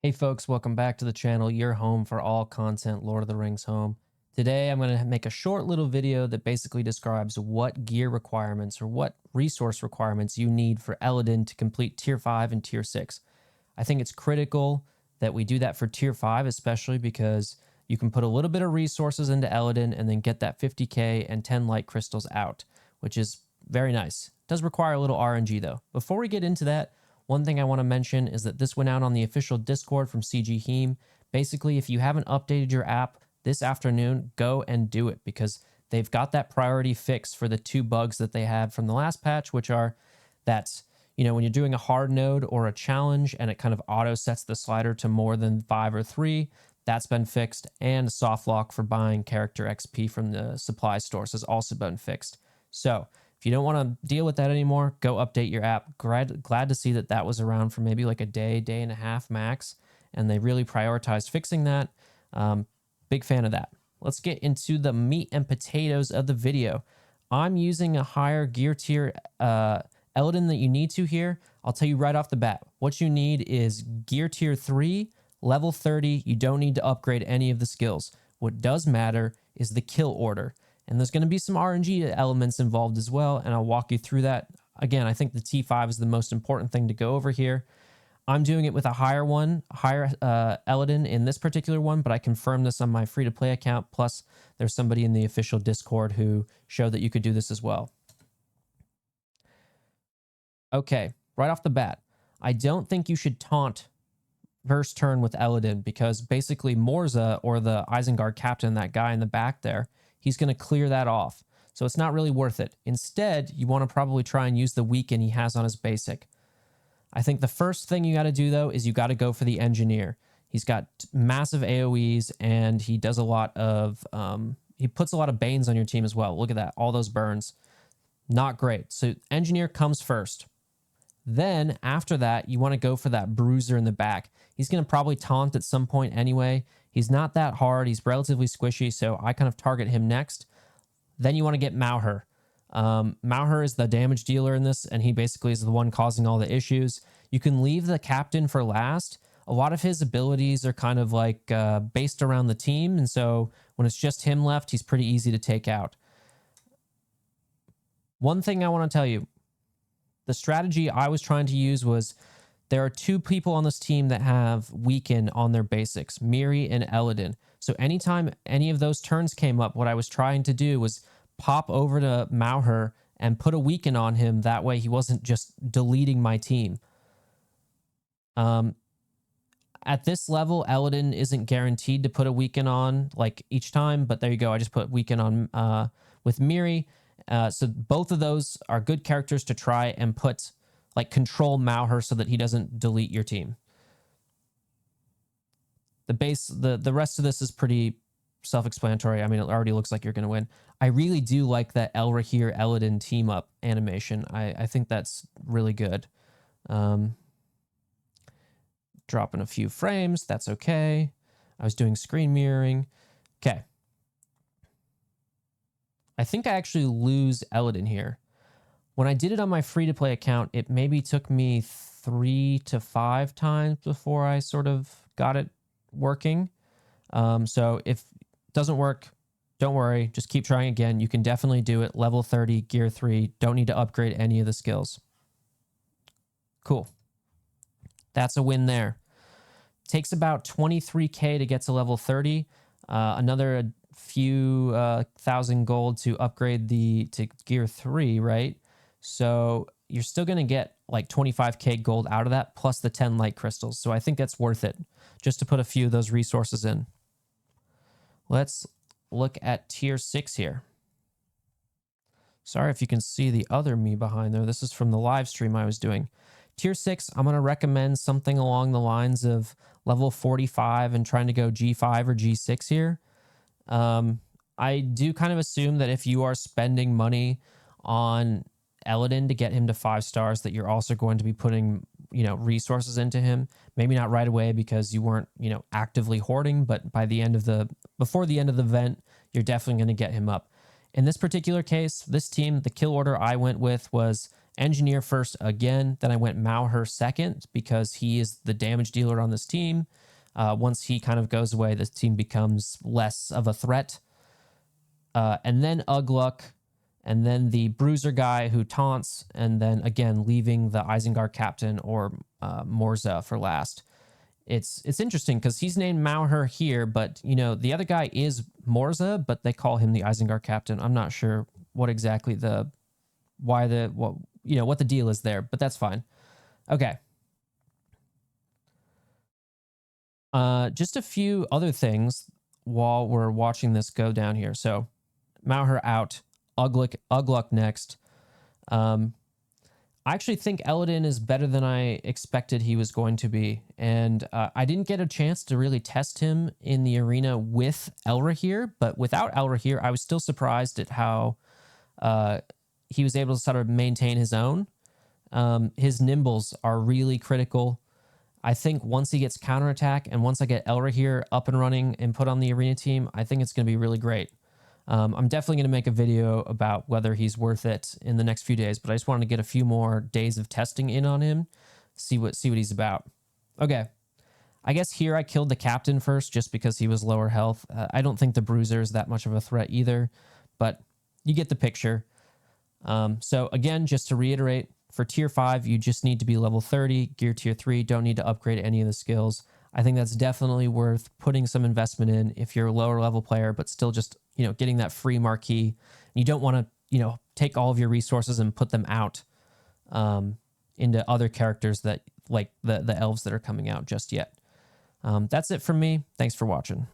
Hey folks, welcome back to the channel, your home for all content Lord of the Rings home. Today I'm going to make a short little video that basically describes what gear requirements or what resource requirements you need for Elladan to complete tier 5 and tier 6. I think it's critical that we do that for tier 5, especially because you can put a little bit of resources into Elladan and then get that 50k and 10 light crystals out, which is very nice. It does require a little RNG though. Before we get into that, one thing I want to mention is that this went out on the official Discord from CG Heme. Basically, if you haven't updated your app this afternoon, go and do it because they've got that priority fixed for the 2 bugs that they had from the last patch, which are that, when you're doing a hard node or a challenge and it kind of auto sets the slider to more than 5 or 3, that's been fixed, and soft lock for buying character XP from the supply stores has also been fixed. So if you don't want to deal with that anymore, go update your app. Glad to see that that was around for maybe like a day and a half max, and they really prioritized fixing that. Big fan of that. Let's get into the meat and potatoes of the video. I'm using a higher gear tier Elladan that you need to here. I'll tell you right off the bat. What you need is gear tier 3, level 30. You don't need to upgrade any of the skills. What does matter is the kill order. And there's going to be some RNG elements involved as well, and I'll walk you through that. Again, I think the T5 is the most important thing to go over here. I'm doing it with a higher Elladan in this particular one, but I confirmed this on my free-to-play account, plus there's somebody in the official Discord who showed that you could do this as well. Okay, right off the bat, I don't think you should taunt first turn with Elladan because basically Morza, or the Isengard captain, that guy in the back there, he's going to clear that off. So it's not really worth it. Instead, you want to probably try and use the weaken he has on his basic. I think the first thing you got to do, though, is you got to go for the engineer. He's got massive AoEs, and he does a lot of... he puts a lot of banes on your team as well. Look at that. All those burns. Not great. So engineer comes first. Then, after that, you want to go for that bruiser in the back. He's going to probably taunt at some point anyway. He's not that hard. He's relatively squishy, so I kind of target him next. Then you want to get mauhur. Mauhur is the damage dealer in this, and he basically is the one causing all the issues. You can leave the captain for last. A lot of his abilities are kind of like based around the team, and so when it's just him left, he's pretty easy to take out. One thing I want to tell you, the strategy I was trying to use was there are 2 people on this team that have weaken on their basics, Miri and Elladan. So anytime any of those turns came up, what I was trying to do was pop over to mauhur and put a weaken on him. That way he wasn't just deleting my team. At this level, Elladan isn't guaranteed to put a weaken on like each time, but there you go. I just put weaken on with Miri. So both of those are good characters to try and put, like, control mauhur so that he doesn't delete your team. The rest of this is pretty self-explanatory. I mean, it already looks like you're going to win. I really do like that Elrahir Elladan team up animation. I think that's really good. Dropping a few frames. That's okay. I was doing screen mirroring. Okay. I think I actually lose Elladan here. When I did it on my free-to-play account, it maybe took me 3 to 5 times before I sort of got it working. So if it doesn't work, don't worry. Just keep trying again. You can definitely do it. Level 30, gear 3. Don't need to upgrade any of the skills. Cool. That's a win there. Takes about 23k to get to level 30. Another few thousand gold to upgrade to gear 3, right? So you're still going to get like 25k gold out of that, plus the 10 light crystals. So I think that's worth it, just to put a few of those resources in. Let's look at tier 6 here. Sorry if you can see the other me behind there. This is from the live stream I was doing. Tier 6, I'm going to recommend something along the lines of level 45 and trying to go G5 or G6 here. I do kind of assume that if you are spending money on Elladan to get him to 5 stars, that you're also going to be putting, resources into him. Maybe not right away because you weren't, actively hoarding, but before the end of the event, you're definitely going to get him up. In this particular case, this team, the kill order I went with was Engineer first again. Then I went Mauhur second because he is the damage dealer on this team. Once he kind of goes away, this team becomes less of a threat. And then Ugluk, and then the bruiser guy who taunts, and then again leaving the Isengard captain or Morza for last. It's interesting because he's named Mauhur here, but you know the other guy is Morza, but they call him the Isengard captain. I'm not sure what exactly what the deal is there, but that's fine. Okay. Just a few other things while we're watching this go down here. So Mauhur out, Ugluk next. I actually think Elladan is better than I expected he was going to be. And I didn't get a chance to really test him in the arena with Elrahir, but without Elrahir, I was still surprised at how he was able to sort of maintain his own. His nimbles are really critical. I think once he gets counterattack and once I get Elrahir up and running and put on the arena team, I think it's going to be really great. I'm definitely going to make a video about whether he's worth it in the next few days, but I just wanted to get a few more days of testing in on him, see what he's about. Okay. I guess here I killed the captain first just because he was lower health. I don't think the bruiser is that much of a threat either, but you get the picture. So again, just to reiterate, for tier 5, you just need to be level 30. Gear tier 3, don't need to upgrade any of the skills. I think that's definitely worth putting some investment in if you're a lower level player, but still just, you know, getting that free marquee. You don't want to, you know, take all of your resources and put them out into other characters that like the elves that are coming out just yet. That's it from me. Thanks for watching.